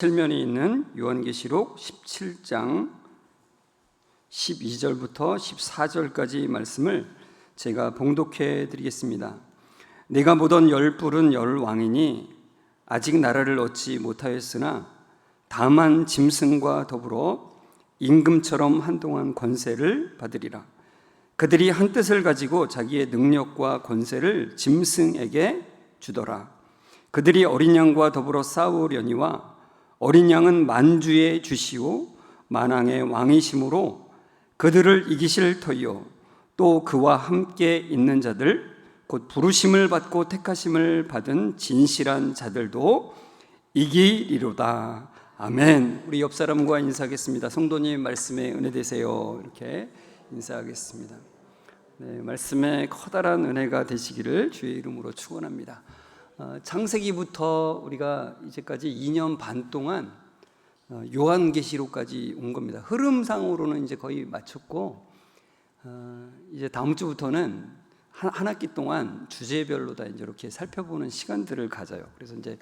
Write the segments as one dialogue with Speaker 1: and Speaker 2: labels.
Speaker 1: 설면에 있는 요한계시록 17장 12절부터 14절까지 말씀을 제가 봉독해 드리겠습니다. 내가 보던 열 뿔은 열 왕이니 아직 나라를 얻지 못하였으나 다만 짐승과 더불어 임금처럼 한동안 권세를 받으리라. 그들이 한 뜻을 가지고 자기의 능력과 권세를 짐승에게 주더라. 그들이 어린 양과 더불어 싸우려니와 어린 양은 만주의 주시오 만왕의 왕이심으로 그들을 이기실 터이요 또 그와 함께 있는 자들 곧 부르심을 받고 택하심을 받은 진실한 자들도 이기리로다. 아멘. 우리 옆 사람과 인사하겠습니다. 성도님 말씀에 은혜 되세요. 이렇게 인사하겠습니다. 네, 말씀에 커다란 은혜가 되시기를 주의 이름으로 축원합니다. 창세기부터 우리가 이제까지 2년 반 동안 요한계시록까지 온 겁니다. 흐름상으로는 이제 거의 마쳤고 이제 다음 주부터는 한 학기 동안 주제별로 다 이제 이렇게 살펴보는 시간들을 가져요. 그래서 이제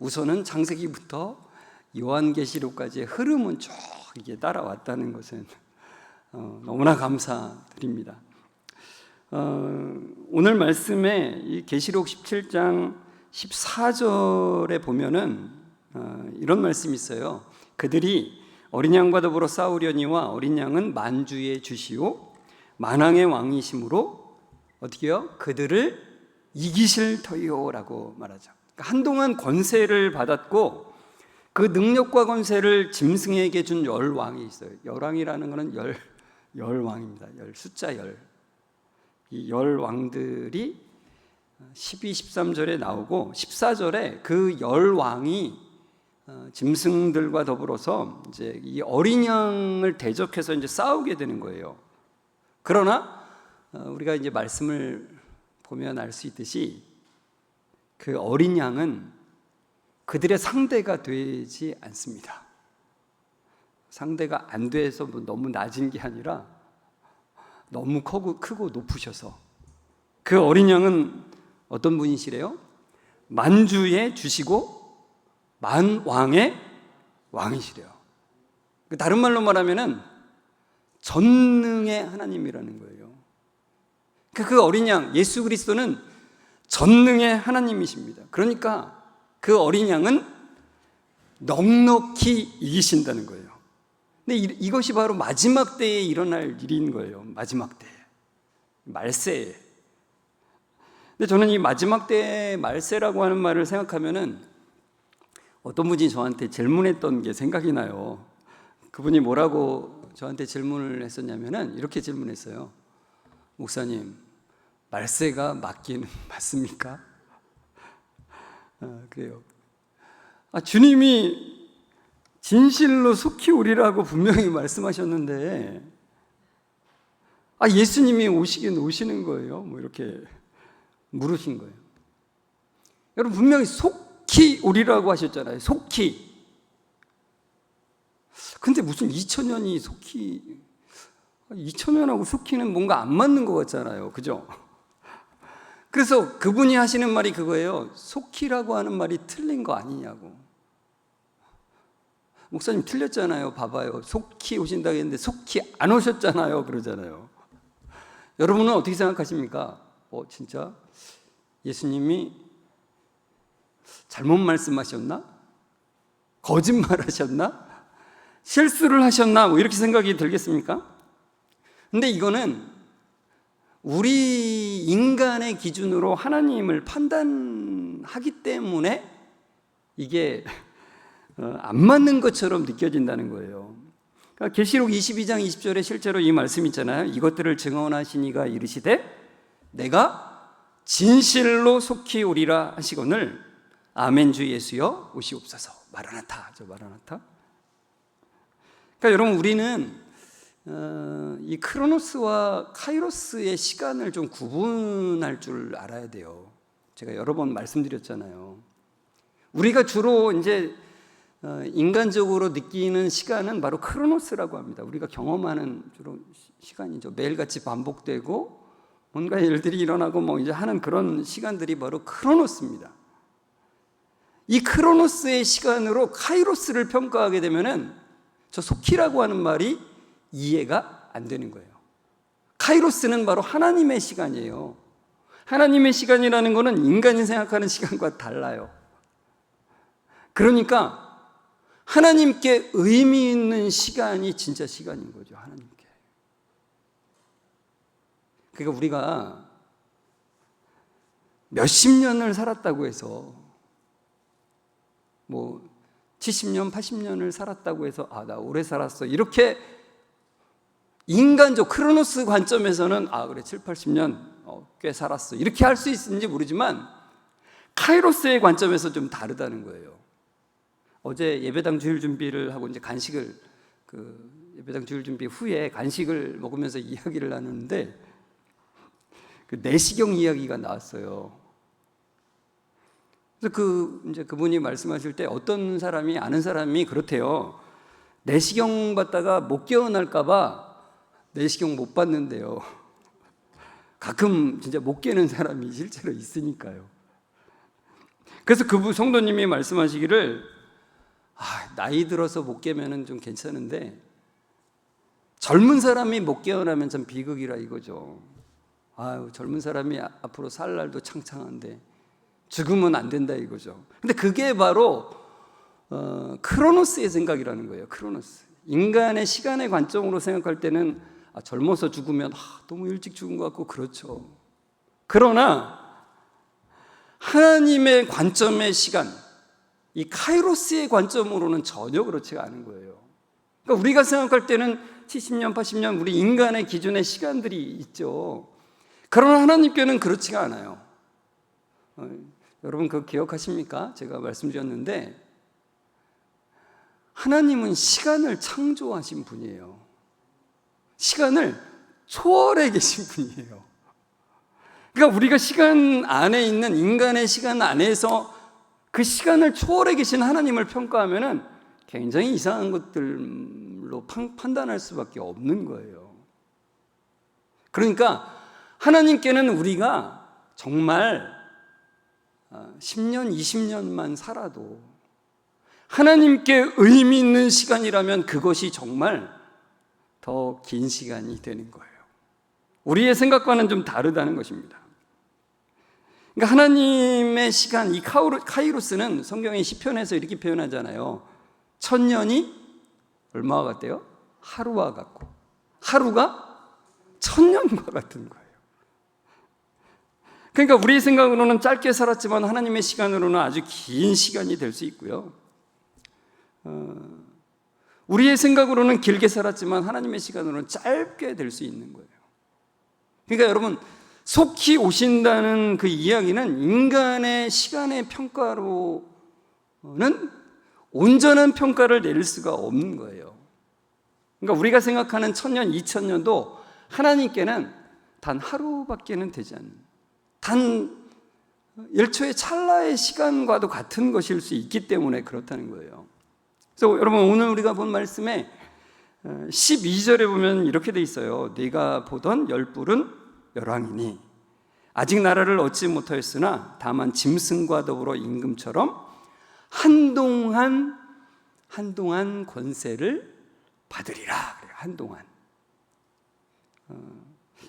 Speaker 1: 우선은 창세기부터 요한계시록까지의 흐름은 쭉 이게 따라왔다는 것은 너무나 감사드립니다. 오늘 말씀에 이 계시록 17장 14절에 보면은 이런 말씀이 있어요. 그들이 어린 양과 더불어 싸우려니와 어린 양은 만주의 주시오 만왕의 왕이심으로 어떻게요? 그들을 이기실 터이요라고 말하죠. 그러니까 한동안 권세를 받았고 그 능력과 권세를 짐승에게 준 열왕이 있어요. 열왕이라는 것은 열왕입니다. 숫자 열. 이 열왕들이 12, 13절에 나오고 14절에 그 열왕이 짐승들과 더불어서 이제 이 어린 양을 대적해서 이제 싸우게 되는 거예요. 그러나 우리가 이제 말씀을 보면 알 수 있듯이 그 어린 양은 그들의 상대가 되지 않습니다. 상대가 안 돼서 너무 낮은 게 아니라 너무 크고 높으셔서 그 어린 양은 어떤 분이시래요? 만주의 주시고 만왕의 왕이시래요. 다른 말로 말하면은 전능의 하나님이라는 거예요. 그 어린 양 예수 그리스도는 전능의 하나님이십니다. 그러니까 그 어린 양은 넉넉히 이기신다는 거예요. 근데 이것이 바로 마지막 때에 일어날 일인 거예요. 마지막 때 말세에. 근데 저는 이 마지막 때의 말세라고 하는 말을 생각하면은 어떤 분이 저한테 질문했던 게 생각이 나요. 그분이 뭐라고 저한테 질문을 했었냐면은 이렇게 질문했어요. 목사님, 말세가 맞기는 맞습니까? 그래요. 주님이 진실로 속히 오리라고 분명히 말씀하셨는데 예수님이 오시긴 오시는 거예요. 뭐 이렇게 물으신 거예요. 여러분 분명히 속히 오리라고 하셨잖아요. 속히. 근데 무슨 2000년이 속히 2000년하고 속히는 뭔가 안 맞는 것 같잖아요. 그죠? 그래서 그분이 하시는 말이 그거예요. 속히라고 하는 말이 틀린 거 아니냐고. 목사님 틀렸잖아요. 봐봐요. 속히 오신다고 했는데 속히 안 오셨잖아요. 그러잖아요. 여러분은 어떻게 생각하십니까? 진짜 예수님이 잘못 말씀하셨나? 거짓말 하셨나? 실수를 하셨나? 뭐 이렇게 생각이 들겠습니까? 근데 이거는 우리 인간의 기준으로 하나님을 판단하기 때문에 이게 안 맞는 것처럼 느껴진다는 거예요. 그러니까 계시록 22장 20절에 실제로 이 말씀 있잖아요. 이것들을 증언하시니가 이르시되 내가 진실로 속히 오리라 하시거늘 아멘 주 예수여 오시옵소서. 마라나타. 마라나타. 그러니까 여러분 우리는 이 크로노스와 카이로스의 시간을 좀 구분할 줄 알아야 돼요. 제가 여러 번 말씀드렸잖아요. 우리가 주로 이제 인간적으로 느끼는 시간은 바로 크로노스라고 합니다. 우리가 경험하는 주로 시간이죠. 매일같이 반복되고 뭔가 일들이 일어나고 뭐 이제 하는 그런 시간들이 바로 크로노스입니다. 이 크로노스의 시간으로 카이로스를 평가하게 되면은 저 속히라고 하는 말이 이해가 안 되는 거예요. 카이로스는 바로 하나님의 시간이에요. 하나님의 시간이라는 것은 인간이 생각하는 시간과 달라요. 그러니까 하나님께 의미 있는 시간이 진짜 시간인 거죠. 하나님께. 그러니까 우리가 몇십 년을 살았다고 해서 뭐 70년, 80년을 살았다고 해서 나 오래 살았어. 이렇게 인간적 크로노스 관점에서는 그래 7, 80년 꽤 살았어. 이렇게 할 수 있는지 모르지만 카이로스의 관점에서 좀 다르다는 거예요. 어제 예배당 주일 준비를 하고 이제 간식을 예배당 주일 준비 후에 간식을 먹으면서 이야기를 나누는데 내시경 이야기가 나왔어요. 그래서 이제 그분이 말씀하실 때 어떤 사람이 아는 사람이 그렇대요. 내시경 받다가 못 깨어날까봐 내시경 못 받는데요. 가끔 진짜 못 깨는 사람이 실제로 있으니까요. 그래서 그 성도님이 말씀하시기를 나이 들어서 못 깨면은 좀 괜찮은데 젊은 사람이 못 깨어나면 참 비극이라 이거죠. 젊은 사람이 앞으로 살 날도 창창한데 죽으면 안 된다 이거죠. 근데 그게 바로 크로노스의 생각이라는 거예요. 크로노스. 인간의 시간의 관점으로 생각할 때는 젊어서 죽으면 너무 일찍 죽은 것 같고 그렇죠. 그러나 하나님의 관점의 시간, 이 카이로스의 관점으로는 전혀 그렇지가 않은 거예요. 그러니까 우리가 생각할 때는 70년, 80년 우리 인간의 기준의 시간들이 있죠. 그러나 하나님께는 그렇지가 않아요. 여러분 그거 기억하십니까? 제가 말씀드렸는데 하나님은 시간을 창조하신 분이에요. 시간을 초월해 계신 분이에요. 그러니까 우리가 시간 안에 있는 인간의 시간 안에서 그 시간을 초월해 계신 하나님을 평가하면은 굉장히 이상한 것들로 판단할 수밖에 없는 거예요. 그러니까 하나님께는 우리가 정말 10년, 20년만 살아도 하나님께 의미 있는 시간이라면 그것이 정말 더 긴 시간이 되는 거예요. 우리의 생각과는 좀 다르다는 것입니다. 그러니까 하나님의 시간, 이 카이로스는 성경의 시편에서 이렇게 표현하잖아요. 1000년이 얼마와 같대요? 하루와 같고 하루가 1000년과 같은 거예요. 그러니까 우리 생각으로는 짧게 살았지만 하나님의 시간으로는 아주 긴 시간이 될 수 있고요. 우리의 생각으로는 길게 살았지만 하나님의 시간으로는 짧게 될 수 있는 거예요. 그러니까 여러분 속히 오신다는 그 이야기는 인간의 시간의 평가로는 온전한 평가를 내릴 수가 없는 거예요. 그러니까 우리가 생각하는 1000년, 2000년도 하나님께는 단 하루밖에는 되지 않는, 단 1초의 찰나의 시간과도 같은 것일 수 있기 때문에 그렇다는 거예요. 그래서 여러분 오늘 우리가 본 말씀에 12절에 보면 이렇게 돼 있어요. 네가 보던 열불은 열왕이니 아직 나라를 얻지 못하였으나 다만 짐승과 더불어 임금처럼 한동안 권세를 받으리라. 한동안.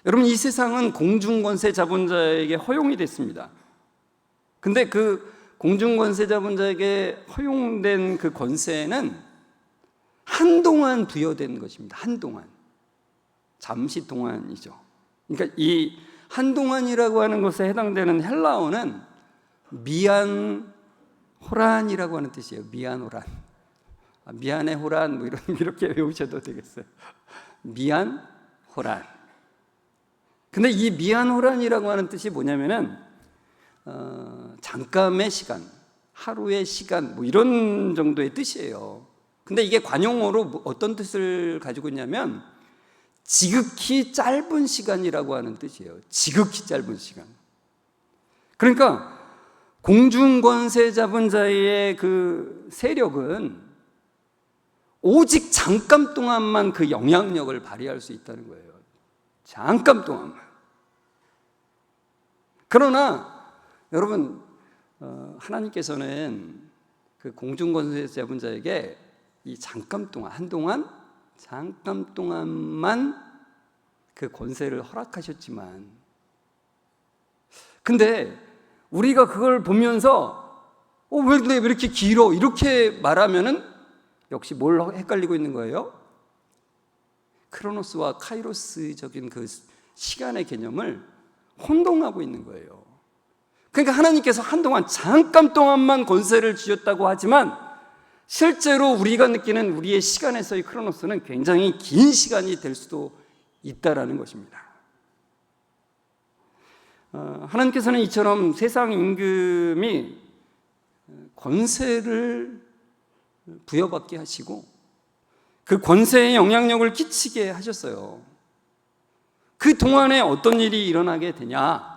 Speaker 1: 여러분 이 세상은 공중권세 잡은 자에게 허용이 됐습니다. 근데 그 공중권세 잡은 자에게 허용된 그 권세는 한동안 부여된 것입니다. 한동안. 잠시 동안이죠. 그러니까 이 한동안이라고 하는 것에 해당되는 헬라어는 미안호란이라고 하는 뜻이에요. 미안호란. 미안해 호란 뭐 이렇게 외우셔도 되겠어요. 미안호란. 근데 이 미안호란이라고 하는 뜻이 뭐냐면은 잠깐의 시간, 하루의 시간 뭐 이런 정도의 뜻이에요. 근데 이게 관용어로 어떤 뜻을 가지고 있냐면 지극히 짧은 시간이라고 하는 뜻이에요. 지극히 짧은 시간. 그러니까 공중권세 잡은 자의 그 세력은 오직 잠깐 동안만 그 영향력을 발휘할 수 있다는 거예요. 잠깐 동안만. 그러나 여러분 하나님께서는 그 공중권세 잡은 자에게 이 잠깐 동안만 그 권세를 허락하셨지만, 근데 우리가 그걸 보면서 왜 이렇게 길어? 이렇게 말하면은 역시 뭘 헷갈리고 있는 거예요? 크로노스와 카이로스적인 그 시간의 개념을 혼동하고 있는 거예요. 그러니까 하나님께서 한동안 잠깐 동안만 권세를 주셨다고 하지만 실제로 우리가 느끼는 우리의 시간에서의 크로노스는 굉장히 긴 시간이 될 수도 있다라는 것입니다. 하나님께서는 이처럼 세상 임금이 권세를 부여받게 하시고 그 권세에 영향력을 끼치게 하셨어요. 그 동안에 어떤 일이 일어나게 되냐?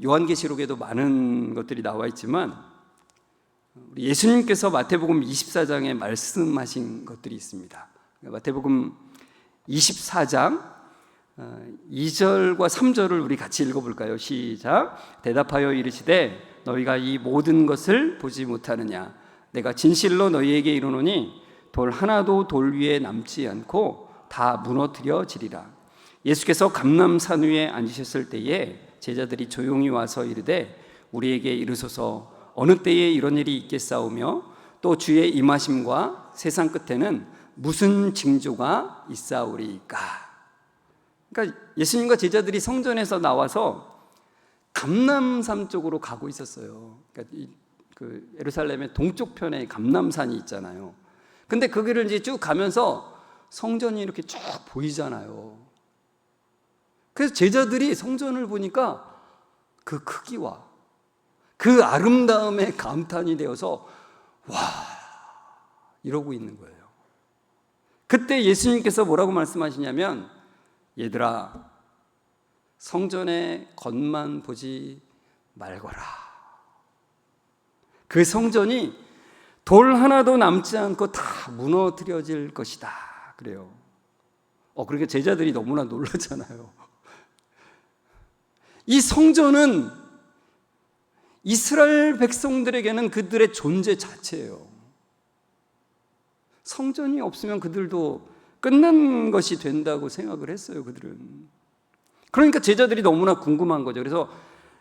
Speaker 1: 요한계시록에도 많은 것들이 나와 있지만 예수님께서 마태복음 24장에 말씀하신 것들이 있습니다. 마태복음 24장 2절과 3절을 우리 같이 읽어볼까요? 시작. 대답하여 이르시되 너희가 이 모든 것을 보지 못하느냐? 내가 진실로 너희에게 이르노니 돌 하나도 돌 위에 남지 않고 다 무너뜨려지리라. 예수께서 감람산 위에 앉으셨을 때에 제자들이 조용히 와서 이르되 우리에게 이르소서 어느 때에 이런 일이 있겠사오며 또 주의 임하심과 세상 끝에는 무슨 징조가 있사오리까? 그러니까 예수님과 제자들이 성전에서 나와서 감람산 쪽으로 가고 있었어요. 그러니까 그 예루살렘의 동쪽 편에 감람산이 있잖아요. 근데 그 길을 이제 쭉 가면서 성전이 이렇게 쭉 보이잖아요. 그래서 제자들이 성전을 보니까 그 크기와 그 아름다움에 감탄이 되어서 와 이러고 있는 거예요. 그때 예수님께서 뭐라고 말씀하시냐면 얘들아 성전의 겉만 보지 말거라. 그 성전이 돌 하나도 남지 않고 다 무너뜨려질 것이다 그래요. 그러니까 제자들이 너무나 놀랐잖아요. 이 성전은 이스라엘 백성들에게는 그들의 존재 자체예요. 성전이 없으면 그들도 끝난 것이 된다고 생각을 했어요, 그들은. 그러니까 제자들이 너무나 궁금한 거죠. 그래서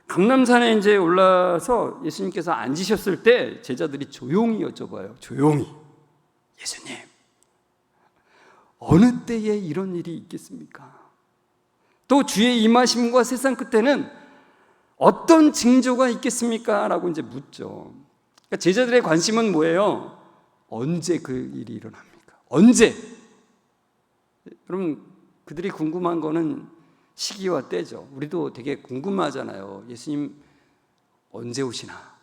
Speaker 1: 감람산에 이제 올라서 예수님께서 앉으셨을 때 제자들이 조용히 여쭤봐요. 조용히. 예수님, 어느 때에 이런 일이 있겠습니까? 또 주의 임하심과 세상 끝에는 어떤 징조가 있겠습니까? 라고 이제 묻죠. 그러니까 제자들의 관심은 뭐예요? 언제 그 일이 일어납니까? 언제? 여러분, 그들이 궁금한 거는 시기와 때죠. 우리도 되게 궁금하잖아요. 예수님 언제 오시나?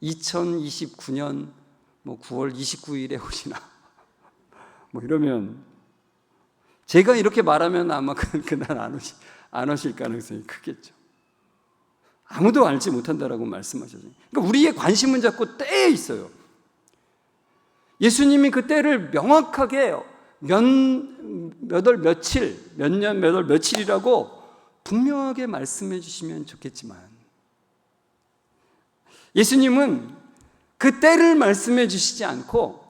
Speaker 1: 2029년 9월 29일에 오시나? 이러면 제가 이렇게 말하면 아마 그날 안 오실 가능성이 크겠죠. 아무도 알지 못한다라고 말씀하셨어요. 그러니까 우리의 관심은 자꾸 때에 있어요. 예수님이 그 때를 명확하게 몇 월 며칠이라고 분명하게 말씀해 주시면 좋겠지만 예수님은 그 때를 말씀해 주시지 않고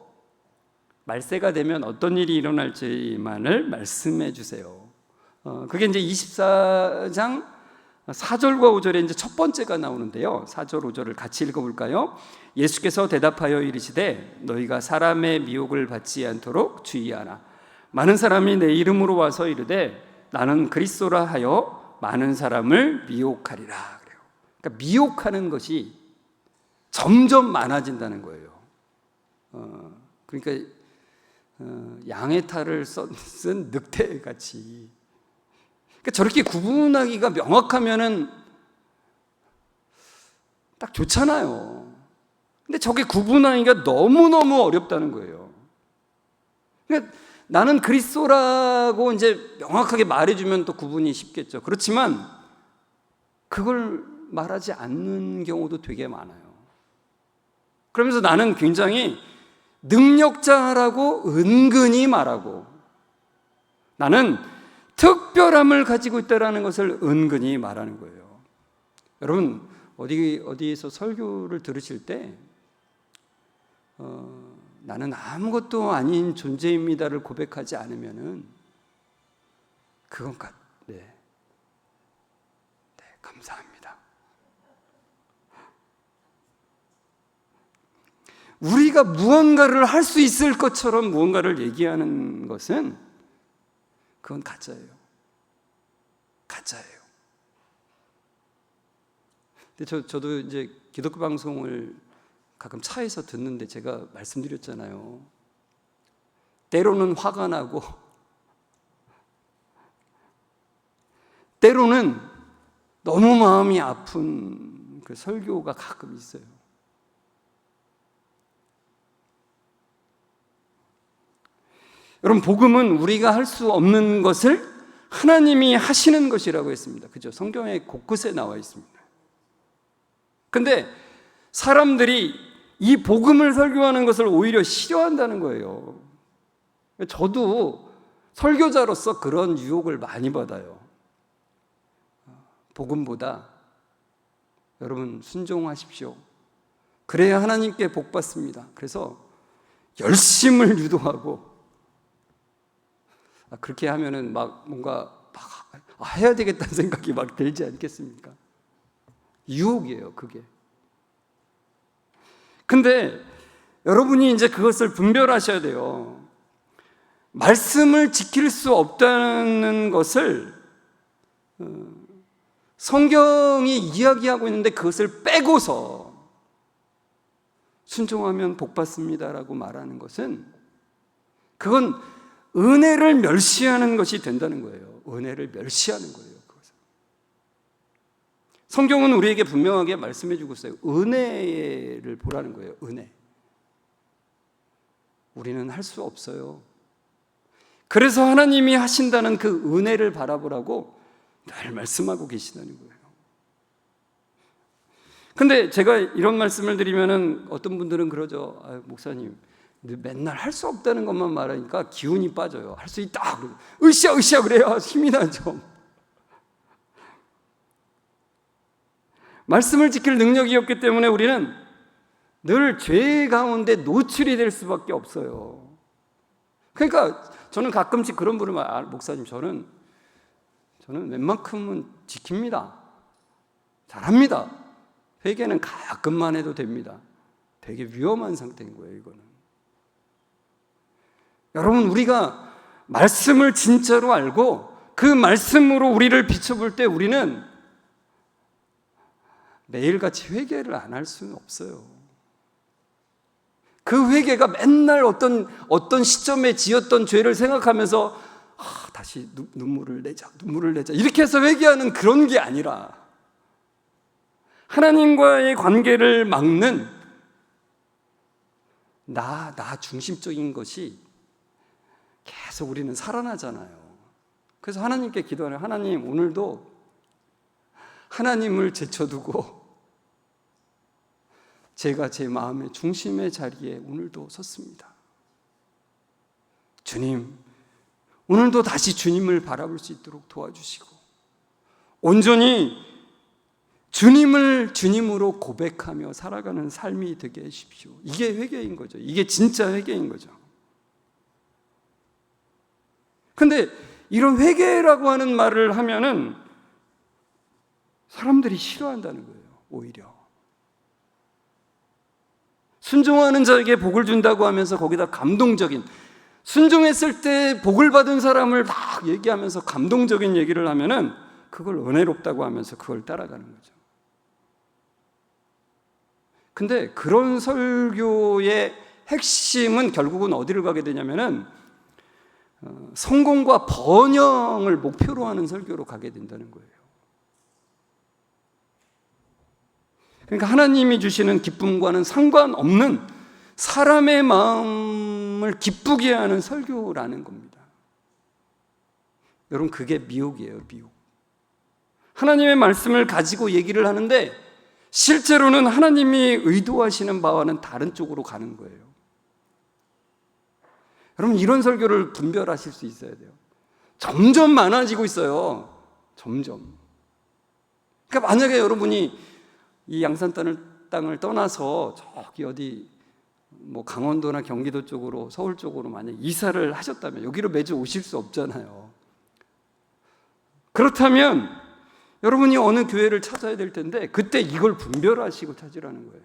Speaker 1: 말세가 되면 어떤 일이 일어날지만을 말씀해 주세요. 그게 이제 24장 4절과 5절에 이제 첫 번째가 나오는데요. 4절 5절을 같이 읽어볼까요? 예수께서 대답하여 이르시되 너희가 사람의 미혹을 받지 않도록 주의하라. 많은 사람이 내 이름으로 와서 이르되 나는 그리스도라 하여 많은 사람을 미혹하리라. 그래요. 그러니까 미혹하는 것이 점점 많아진다는 거예요. 그러니까 양의 탈을 쓴 늑대같이. 그러니까 저렇게 구분하기가 명확하면은 딱 좋잖아요. 근데 저게 구분하기가 너무너무 어렵다는 거예요. 그러니까 나는 그리스도라고 이제 명확하게 말해주면 또 구분이 쉽겠죠. 그렇지만 그걸 말하지 않는 경우도 되게 많아요. 그러면서 나는 굉장히 능력자라고 은근히 말하고 나는 특별함을 가지고 있다는 것을 은근히 말하는 거예요. 여러분, 어디에서 설교를 들으실 때 나는 아무것도 아닌 존재입니다를 고백하지 않으면은 그건 네, 감사합니다. 우리가 무언가를 할 수 있을 것처럼 무언가를 얘기하는 것은 그건 가짜예요. 가짜예요. 근데 저도 이제 기독교 방송을 가끔 차에서 듣는데 제가 말씀드렸잖아요. 때로는 화가 나고 때로는 너무 마음이 아픈 그 설교가 가끔 있어요. 여러분, 복음은 우리가 할 수 없는 것을 하나님이 하시는 것이라고 했습니다. 그죠? 성경에 곳곳에 나와 있습니다. 근데 사람들이 이 복음을 설교하는 것을 오히려 싫어한다는 거예요. 저도 설교자로서 그런 유혹을 많이 받아요. 복음보다 여러분 순종하십시오. 그래야 하나님께 복 받습니다. 그래서 열심을 유도하고 그렇게 하면은 막 뭔가 해야 되겠다는 생각이 막 들지 않겠습니까? 유혹이에요, 그게. 근데 여러분이 이제 그것을 분별하셔야 돼요. 말씀을 지킬 수 없다는 것을 성경이 이야기하고 있는데 그것을 빼고서 순종하면 복 받습니다라고 말하는 것은 그건 은혜를 멸시하는 것이 된다는 거예요. 은혜를 멸시하는 거예요. 그것은. 성경은 우리에게 분명하게 말씀해 주고 있어요. 은혜를 보라는 거예요. 은혜. 우리는 할 수 없어요. 그래서 하나님이 하신다는 그 은혜를 바라보라고 늘 말씀하고 계시다는 거예요. 근데 제가 이런 말씀을 드리면은 어떤 분들은 그러죠. 목사님, 맨날 할 수 없다는 것만 말하니까 기운이 빠져요. 할 수 있다. 으쌰 그래야 힘이 나죠. 말씀을 지킬 능력이 없기 때문에 우리는 늘 죄 가운데 노출이 될 수밖에 없어요. 그러니까 저는 가끔씩 그런 분을 목사님, 저는 웬만큼은 지킵니다. 잘합니다. 회개는 가끔만 해도 됩니다. 되게 위험한 상태인 거예요, 이거는. 여러분, 우리가 말씀을 진짜로 알고 그 말씀으로 우리를 비춰볼 때 우리는 매일같이 회개를 안 할 수는 없어요. 그 회개가 맨날 어떤 시점에 지었던 죄를 생각하면서 다시 눈물을 내자 이렇게 해서 회개하는 그런 게 아니라 하나님과의 관계를 막는 나 중심적인 것이 계속 우리는 살아나잖아요. 그래서 하나님께 기도하는, 하나님, 오늘도 하나님을 제쳐두고 제가 제 마음의 중심의 자리에 오늘도 섰습니다. 주님, 오늘도 다시 주님을 바라볼 수 있도록 도와주시고 온전히 주님을 주님으로 고백하며 살아가는 삶이 되게 하십시오. 이게 회개인 거죠. 이게 진짜 회개인 거죠. 근데 이런 회개라고 하는 말을 하면은 사람들이 싫어한다는 거예요. 오히려 순종하는 자에게 복을 준다고 하면서 거기다 감동적인, 순종했을 때 복을 받은 사람을 막 얘기하면서 감동적인 얘기를 하면은 그걸 은혜롭다고 하면서 그걸 따라가는 거죠. 근데 그런 설교의 핵심은 결국은 어디를 가게 되냐면은 성공과 번영을 목표로 하는 설교로 가게 된다는 거예요. 그러니까 하나님이 주시는 기쁨과는 상관없는 사람의 마음을 기쁘게 하는 설교라는 겁니다. 여러분, 그게 미혹이에요, 미혹. 하나님의 말씀을 가지고 얘기를 하는데 실제로는 하나님이 의도하시는 바와는 다른 쪽으로 가는 거예요. 여러분, 이런 설교를 분별하실 수 있어야 돼요. 점점 많아지고 있어요. 점점. 그러니까 만약에 여러분이 이 양산 땅을 떠나서 저기 어디 뭐 강원도나 경기도 쪽으로, 서울 쪽으로 만약 이사를 하셨다면 여기로 매주 오실 수 없잖아요. 그렇다면 여러분이 어느 교회를 찾아야 될 텐데 그때 이걸 분별하시고 찾으라는 거예요.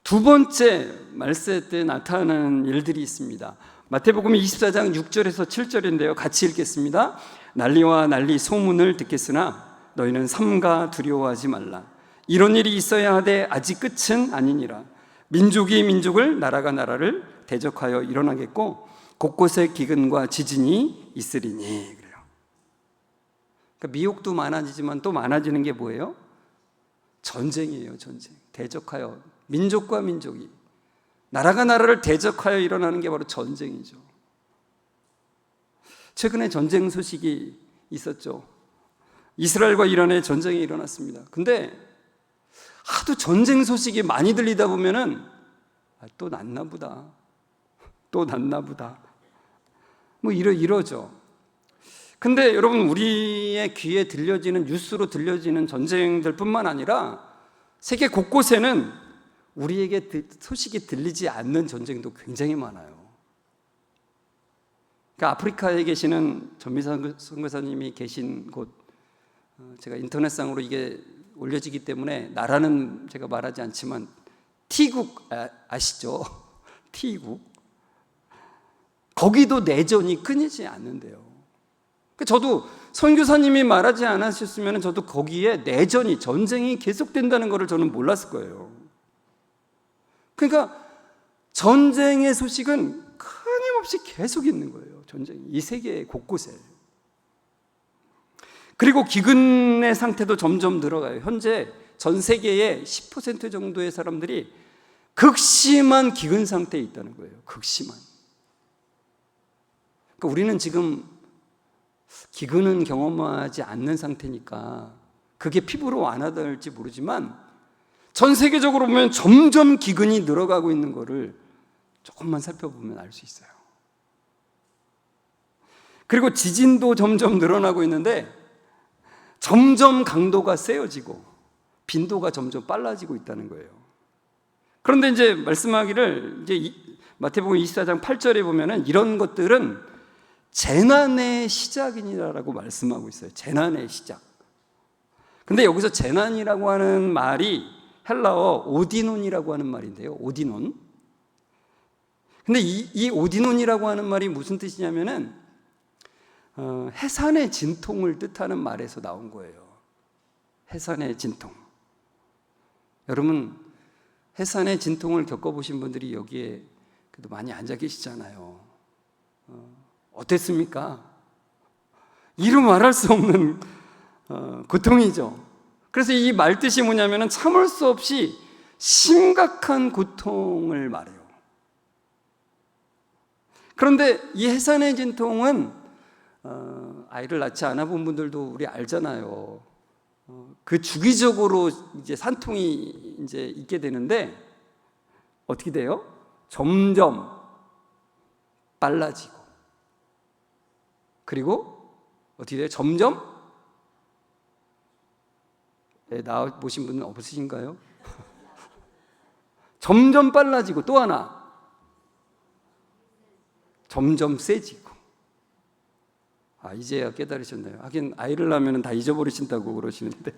Speaker 1: 두 번째 말세 때 나타나는 일들이 있습니다. 마태복음 24장 6절에서 7절인데요. 같이 읽겠습니다. 난리와 난리 소문을 듣겠으나 너희는 삼가 두려워하지 말라. 이런 일이 있어야 하되 아직 끝은 아니니라. 민족이 민족을, 나라가 나라를 대적하여 일어나겠고 곳곳에 기근과 지진이 있으리니. 그래요. 그러니까 미혹도 많아지지만 또 많아지는 게 뭐예요? 전쟁이에요. 전쟁. 대적하여, 민족과 민족이, 나라가 나라를 대적하여 일어나는 게 바로 전쟁이죠. 최근에 전쟁 소식이 있었죠. 이스라엘과 이란의 전쟁이 일어났습니다. 근데 하도 전쟁 소식이 많이 들리다 보면은 또 났나 보다. 또 났나 보다. 뭐 이러죠. 근데 여러분, 우리의 귀에 들려지는, 뉴스로 들려지는 전쟁들 뿐만 아니라 세계 곳곳에는 우리에게 소식이 들리지 않는 전쟁도 굉장히 많아요. 그러니까 아프리카에 계시는 전미사 선교사님이 계신 곳, 제가 인터넷상으로 이게 올려지기 때문에 나라는 제가 말하지 않지만 T국 아시죠? T국. 거기도 내전이 끊이지 않는데요. 저도 선교사님이 말하지 않으셨으면 저도 거기에 내전이, 전쟁이 계속된다는 것을 저는 몰랐을 거예요. 그러니까 전쟁의 소식은 끊임없이 계속 있는 거예요. 전쟁이 이 세계 곳곳에. 그리고 기근의 상태도 점점 늘어가요. 현재 전 세계의 10% 정도의 사람들이 극심한 기근 상태에 있다는 거예요. 극심한. 그러니까 우리는 지금 기근은 경험하지 않는 상태니까 그게 피부로 완화될지 모르지만 전 세계적으로 보면 점점 기근이 늘어가고 있는 거를 조금만 살펴보면 알 수 있어요. 그리고 지진도 점점 늘어나고 있는데 점점 강도가 세어지고 빈도가 점점 빨라지고 있다는 거예요. 그런데 이제 말씀하기를, 이제 마태복음 24장 8절에 보면은 이런 것들은 재난의 시작이라고 말씀하고 있어요. 재난의 시작. 근데 여기서 재난이라고 하는 말이 헬라어 오디논이라고 하는 말인데요. 오디논. 근데 이 오디논이라고 하는 말이 무슨 뜻이냐면은 해산의 진통을 뜻하는 말에서 나온 거예요. 해산의 진통. 여러분, 해산의 진통을 겪어보신 분들이 여기에 그래도 많이 앉아 계시잖아요. 어땠습니까? 이루 말할 수 없는 고통이죠. 그래서 이 말 뜻이 뭐냐면 참을 수 없이 심각한 고통을 말해요. 그런데 이 해산의 진통은 아이를 낳지 않아 본 분들도 우리 알잖아요. 그 주기적으로 이제 산통이 이제 있게 되는데 어떻게 돼요? 점점 빨라지고, 그리고 어떻게 돼요? 점점 나와 보신 분은 없으신가요? 점점 빨라지고, 또 하나 점점 세지고. 이제야 깨달으셨나요? 하긴 아이를 낳으면 다 잊어버리신다고 그러시는데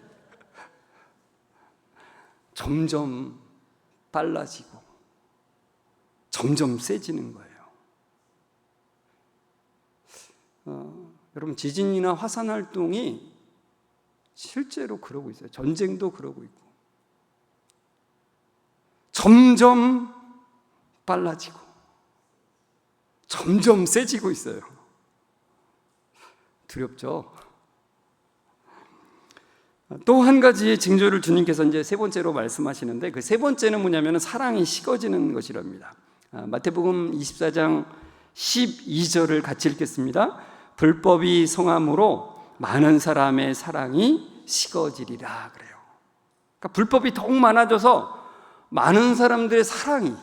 Speaker 1: 점점 빨라지고 점점 세지는 거예요. 여러분, 지진이나 화산 활동이 실제로 그러고 있어요. 전쟁도 그러고 있고 점점 빨라지고 점점 세지고 있어요. 두렵죠? 또 한 가지의 징조를 주님께서 이제 세 번째로 말씀하시는데, 그 세 번째는 뭐냐면 사랑이 식어지는 것이랍니다. 마태복음 24장 12절을 같이 읽겠습니다. 불법이 성함으로 많은 사람의 사랑이 식어지리라 그래요. 그러니까 불법이 더욱 많아져서 많은 사람들의 사랑이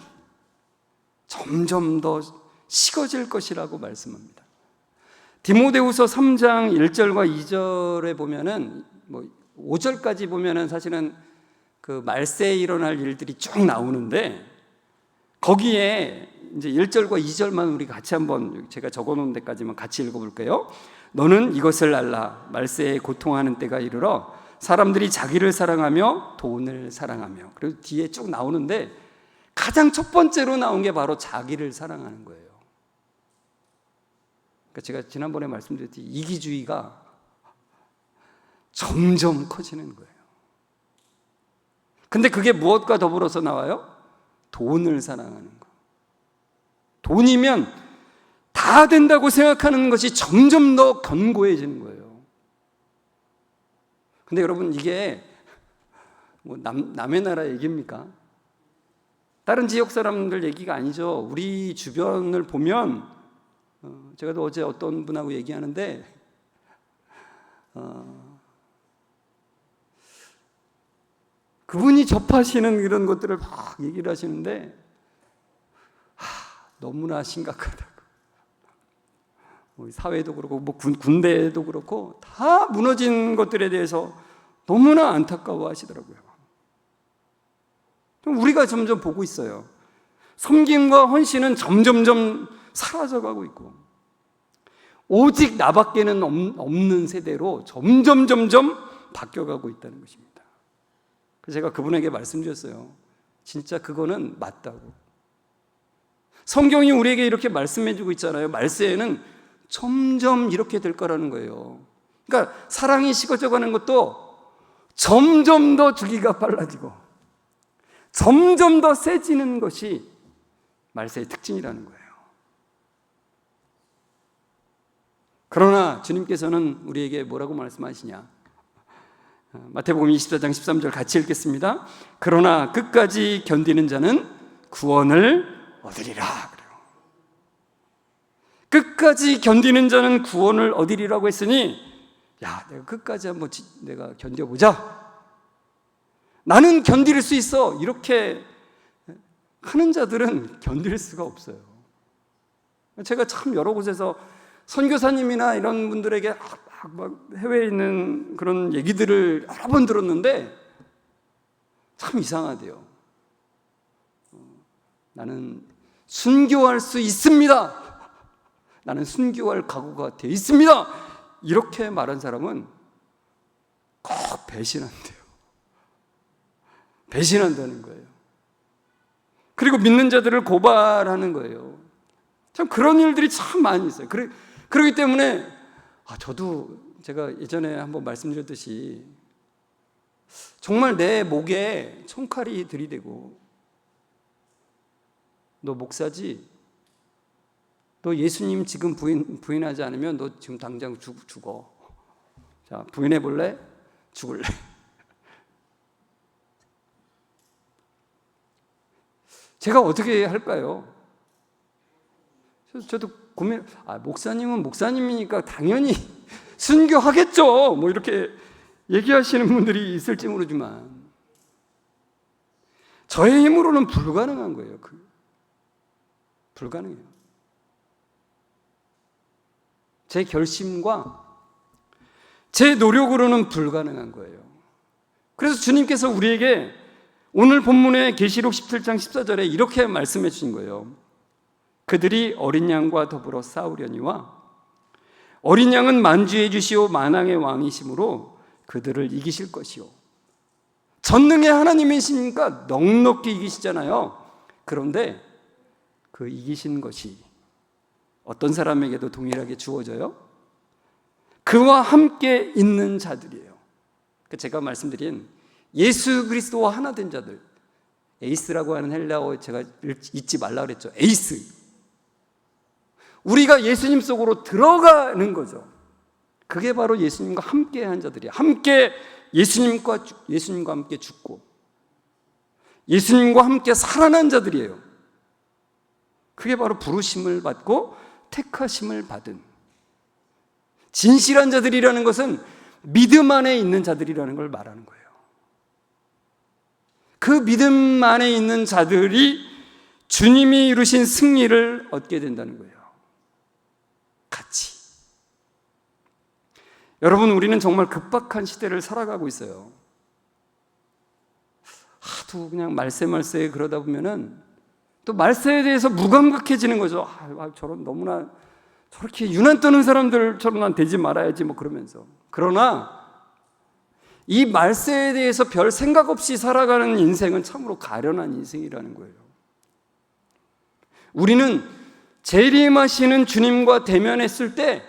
Speaker 1: 점점 더 식어질 것이라고 말씀합니다. 디모데후서 3장 1절과 2절에 보면은 5절까지 보면은 사실은 그 말세에 일어날 일들이 쭉 나오는데, 거기에 이제 1절과 2절만 우리 같이 한번, 제가 적어 놓은 데까지만 같이 읽어 볼게요. 너는 이것을 알라. 말세에 고통하는 때가 이르러 사람들이 자기를 사랑하며 돈을 사랑하며. 그리고 뒤에 쭉 나오는데 가장 첫 번째로 나온 게 바로 자기를 사랑하는 거예요. 그러니까 제가 지난번에 말씀드렸듯이 이기주의가 점점 커지는 거예요. 근데 그게 무엇과 더불어서 나와요? 돈을 사랑하는 거. 돈이면 다 된다고 생각하는 것이 점점 더 견고해지는 거예요. 근데 여러분, 이게 남의 나라 얘기입니까? 다른 지역 사람들 얘기가 아니죠. 우리 주변을 보면, 제가 또 어제 어떤 분하고 얘기하는데, 그분이 접하시는 이런 것들을 막 얘기를 하시는데, 너무나 심각하다고. 사회도 그렇고 군대도 그렇고 다 무너진 것들에 대해서 너무나 안타까워 하시더라고요. 우리가 점점 보고 있어요. 섬김과 헌신은 점점점 사라져가고 있고, 오직 나밖에는 없는 세대로 점점 바뀌어가고 있다는 것입니다. 그래서 제가 그분에게 말씀드렸어요. 진짜 그거는 맞다고. 성경이 우리에게 이렇게 말씀해주고 있잖아요. 말세에는 점점 이렇게 될 거라는 거예요. 그러니까 사랑이 식어져가는 것도 점점 더 주기가 빨라지고 점점 더 세지는 것이 말세의 특징이라는 거예요. 그러나 주님께서는 우리에게 뭐라고 말씀하시냐? 마태복음 24장 13절 같이 읽겠습니다. 그러나 끝까지 견디는 자는 구원을 얻으리라. 그래요. 끝까지 견디는 자는 구원을 얻으리라고 했으니, 야, 내가 끝까지 한번 내가 견뎌보자. 나는 견딜 수 있어. 이렇게 하는 자들은 견딜 수가 없어요. 제가 참 여러 곳에서 선교사님이나 이런 분들에게 막 해외에 있는 그런 얘기들을 여러 번 들었는데 참 이상하대요. 나는 순교할 수 있습니다. 나는 순교할 각오가 되어 있습니다. 이렇게 말한 사람은 꼭 배신한대요. 배신한다는 거예요. 그리고 믿는 자들을 고발하는 거예요. 참 그런 일들이 참 많이 있어요. 그렇기 때문에 저도 제가 예전에 한번 말씀드렸듯이 정말 내 목에 총칼이 들이대고, 너 목사지? 너 예수님 지금 부인하지 않으면 너 지금 당장 죽어. 자, 부인해 볼래? 죽을래? 제가 어떻게 할까요? 저도 고민, 목사님은 목사님이니까 당연히 순교하겠죠. 뭐 이렇게 얘기하시는 분들이 있을지 모르지만 저의 힘으로는 불가능한 거예요. 불가능해요. 제 결심과 제 노력으로는 불가능한 거예요. 그래서 주님께서 우리에게 오늘 본문의 계시록 17장 14절에 이렇게 말씀해 주신 거예요. 그들이 어린 양과 더불어 싸우려니와 어린 양은 만주의 주시오 만왕의 왕이시므로 그들을 이기실 것이요. 전능의 하나님이시니까 넉넉히 이기시잖아요. 그런데 그 이기신 것이 어떤 사람에게도 동일하게 주어져요? 그와 함께 있는 자들이에요. 제가 말씀드린 예수 그리스도와 하나 된 자들, 에이스라고 하는 헬라어 제가 잊지 말라 그랬죠. 에이스. 우리가 예수님 속으로 들어가는 거죠. 그게 바로 예수님과 함께 한 자들이에요. 함께 예수님과 함께 죽고 예수님과 함께 살아난 자들이에요. 그게 바로 부르심을 받고 택하심을 받은 진실한 자들이라는 것은 믿음 안에 있는 자들이라는 걸 말하는 거예요. 그 믿음 안에 있는 자들이 주님이 이루신 승리를 얻게 된다는 거예요. 같이. 여러분, 우리는 정말 급박한 시대를 살아가고 있어요. 하도 그냥 말세 그러다 보면은 또 말세에 대해서 무감각해지는 거죠. 저런 너무나 저렇게 유난 떠는 사람들처럼 난 되지 말아야지 뭐 그러면서. 그러나 이 말세에 대해서 별 생각 없이 살아가는 인생은 참으로 가련한 인생이라는 거예요. 우리는 재림하시는 주님과 대면했을 때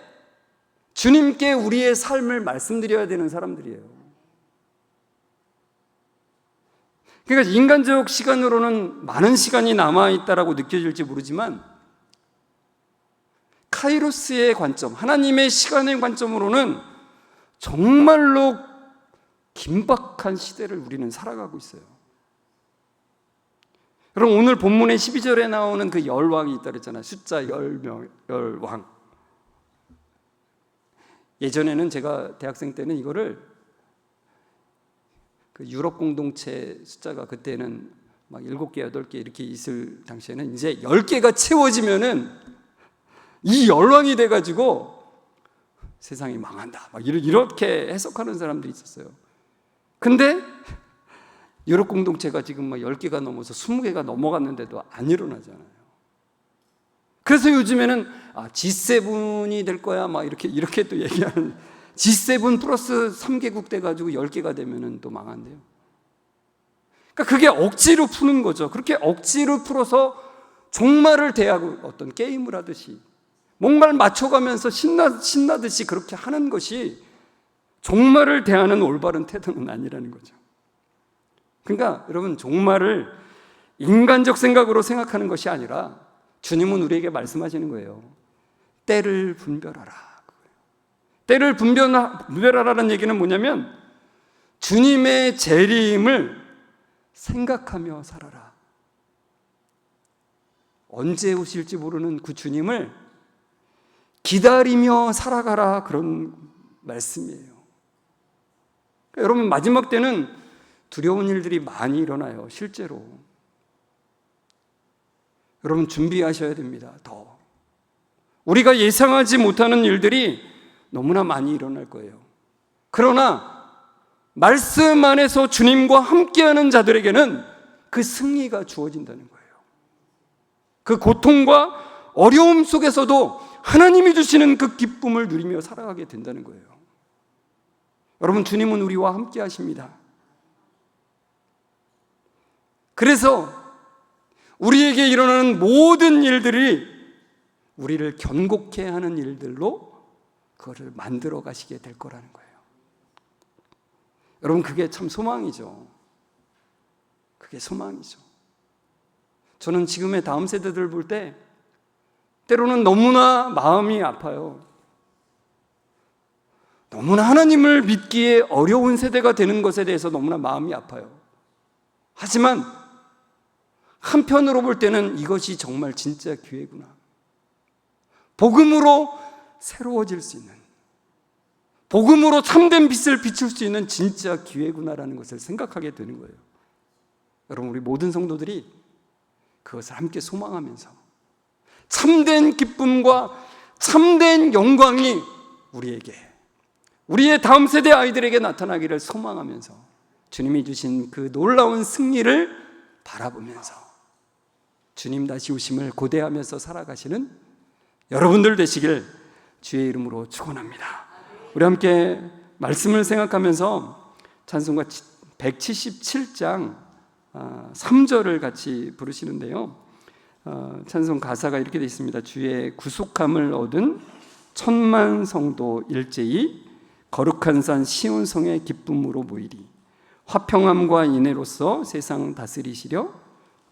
Speaker 1: 주님께 우리의 삶을 말씀드려야 되는 사람들이에요. 그러니까 인간적 시간으로는 많은 시간이 남아있다라고 느껴질지 모르지만 카이로스의 관점, 하나님의 시간의 관점으로는 정말로 긴박한 시대를 우리는 살아가고 있어요. 여러분, 오늘 본문의 12절에 나오는 그 열왕이 있다 그랬잖아요. 숫자 10명, 열왕. 예전에는 제가 대학생 때는 이거를 그 유럽 공동체 숫자가 그때는 막 7개, 8개 이렇게 있을 당시에는 이제 10개가 채워지면은 이 열왕이 돼가지고 세상이 망한다. 막 이렇게 해석하는 사람들이 있었어요. 근데 유럽 공동체가 지금 막 10개가 넘어서 20개가 넘어갔는데도 안 일어나잖아요. 그래서 요즘에는 G7이 될 거야 막 이렇게 또 얘기하는, G7 플러스 3개국 돼가지고 10개가 되면은 또 망한대요. 그러니까 그게 억지로 푸는 거죠. 그렇게 억지로 풀어서 종말을 대하고 어떤 게임을 하듯이 뭔가를 맞춰가면서 신나듯이 그렇게 하는 것이 종말을 대하는 올바른 태도는 아니라는 거죠. 그러니까 여러분, 종말을 인간적 생각으로 생각하는 것이 아니라 주님은 우리에게 말씀하시는 거예요. 때를 분별하라. 때를 분별하라는 얘기는 뭐냐면 주님의 재림을 생각하며 살아라. 언제 오실지 모르는 그 주님을 기다리며 살아가라, 그런 말씀이에요. 그러니까 여러분, 마지막 때는 두려운 일들이 많이 일어나요. 실제로 여러분 준비하셔야 됩니다. 더 우리가 예상하지 못하는 일들이 너무나 많이 일어날 거예요. 그러나 말씀 안에서 주님과 함께하는 자들에게는 그 승리가 주어진다는 거예요. 그 고통과 어려움 속에서도 하나님이 주시는 그 기쁨을 누리며 살아가게 된다는 거예요. 여러분, 주님은 우리와 함께 하십니다. 그래서 우리에게 일어나는 모든 일들이 우리를 견고케 하는 일들로 그거를 만들어 가시게 될 거라는 거예요. 여러분, 그게 참 소망이죠. 그게 소망이죠. 저는 지금의 다음 세대들 볼 때 때로는 너무나 마음이 아파요. 너무나 하나님을 믿기에 어려운 세대가 되는 것에 대해서 너무나 마음이 아파요. 하지만 한편으로 볼 때는 이것이 정말 진짜 기회구나. 복음으로 새로워질 수 있는, 복음으로 참된 빛을 비출 수 있는 진짜 기회구나라는 것을 생각하게 되는 거예요. 여러분, 우리 모든 성도들이 그것을 함께 소망하면서 참된 기쁨과 참된 영광이 우리에게, 우리의 다음 세대 아이들에게 나타나기를 소망하면서 주님이 주신 그 놀라운 승리를 바라보면서 주님 다시 오심을 고대하면서 살아가시는 여러분들 되시길 주의 이름으로 축원합니다. 우리 함께 말씀을 생각하면서 찬송가 177장 3절을 같이 부르시는데요, 찬송 가사가 이렇게 되어 있습니다. 주의 구속함을 얻은 천만 성도 일제히 거룩한 산 시온성의 기쁨으로 모이리. 화평함과 인애로서 세상 다스리시려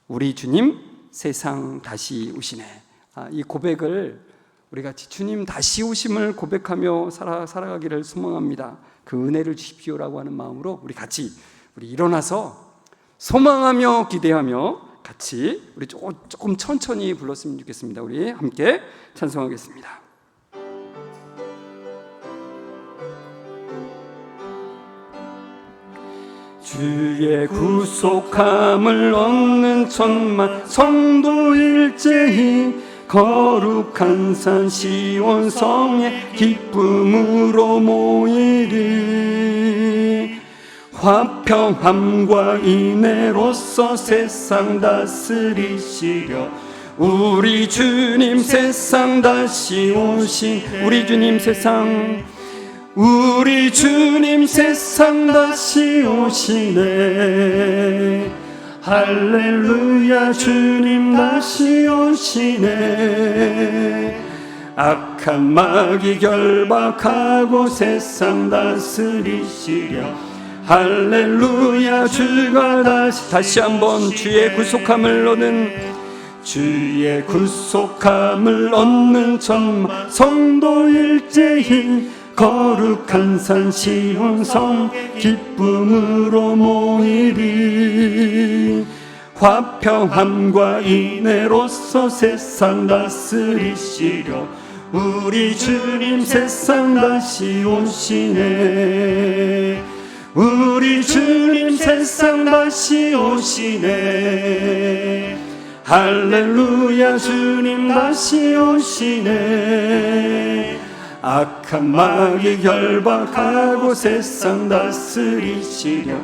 Speaker 1: 우리 주님 세상 다시 오시네. 이 고백을 우리 같이 주님 다시 오심을 고백하며 살아가기를 소망합니다. 그 은혜를 주십시오라고 하는 마음으로 우리 같이 일어나서 소망하며 기대하며 같이 우리 조금 천천히 불렀으면 좋겠습니다. 우리 함께 찬송하겠습니다. 주의 구속함을 얻는 천만 성도 일제히 거룩한 산 시온 성에 기쁨으로 모이리. 화평함과 인애로서 세상 다스리시려 우리 주님 세상 다시 오신 우리 주님 세상 다시 오시네. 할렐루야 주님 다시 오시네. 악한 마귀 결박하고 세상 다스리시려 할렐루야 주가 다시 한번 주의 구속함을 얻는 전마 성도 일제히 거룩한 산 시온성 기쁨으로 모이리. 화평함과 인애로서 세상 다스리시려 우리 주님 세상 다시 오시네. 우리 주님 세상 다시 오시네. 할렐루야 주님 다시 오시네. 악한 마귀 결박하고 세상 다스리시려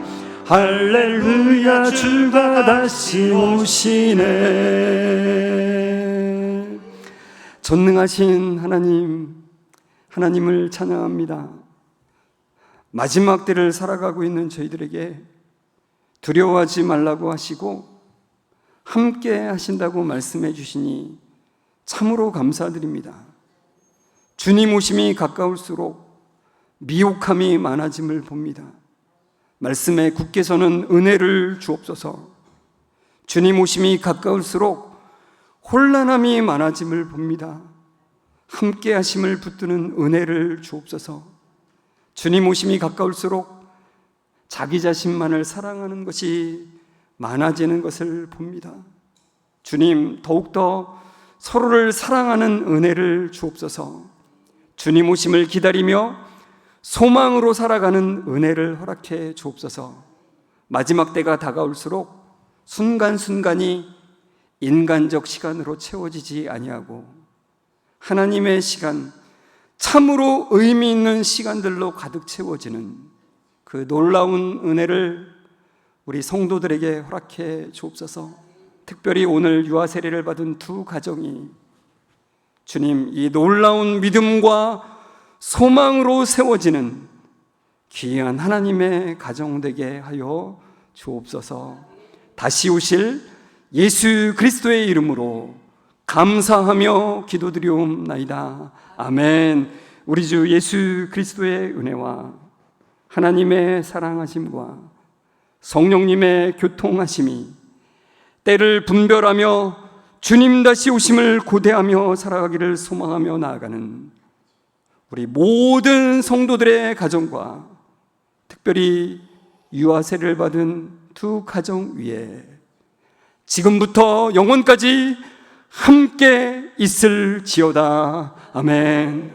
Speaker 1: 할렐루야 주가 다시 오시네. 전능하신 하나님을 찬양합니다. 마지막 때를 살아가고 있는 저희들에게 두려워하지 말라고 하시고 함께 하신다고 말씀해 주시니 참으로 감사드립니다. 주님 오심이 가까울수록 미혹함이 많아짐을 봅니다. 말씀에 굳게 서는 은혜를 주옵소서. 주님 오심이 가까울수록 혼란함이 많아짐을 봅니다. 함께 하심을 붙드는 은혜를 주옵소서. 주님 오심이 가까울수록 자기 자신만을 사랑하는 것이 많아지는 것을 봅니다. 주님, 더욱더 서로를 사랑하는 은혜를 주옵소서. 주님 오심을 기다리며 소망으로 살아가는 은혜를 허락해 주옵소서. 마지막 때가 다가올수록 순간순간이 인간적 시간으로 채워지지 아니하고 하나님의 시간, 참으로 의미 있는 시간들로 가득 채워지는 그 놀라운 은혜를 우리 성도들에게 허락해 주옵소서. 특별히 오늘 유아 세례를 받은 두 가정이 주님, 이 놀라운 믿음과 소망으로 세워지는 귀한 하나님의 가정 되게 하여 주옵소서. 다시 오실 예수 그리스도의 이름으로 감사하며 기도드리옵나이다. 아멘. 우리 주 예수 그리스도의 은혜와 하나님의 사랑하심과 성령님의 교통하심이 때를 분별하며 주님 다시 오심을 고대하며 살아가기를 소망하며 나아가는 우리 모든 성도들의 가정과 특별히 유아 세례를 받은 두 가정 위에 지금부터 영원까지 함께 있을지어다. 아멘.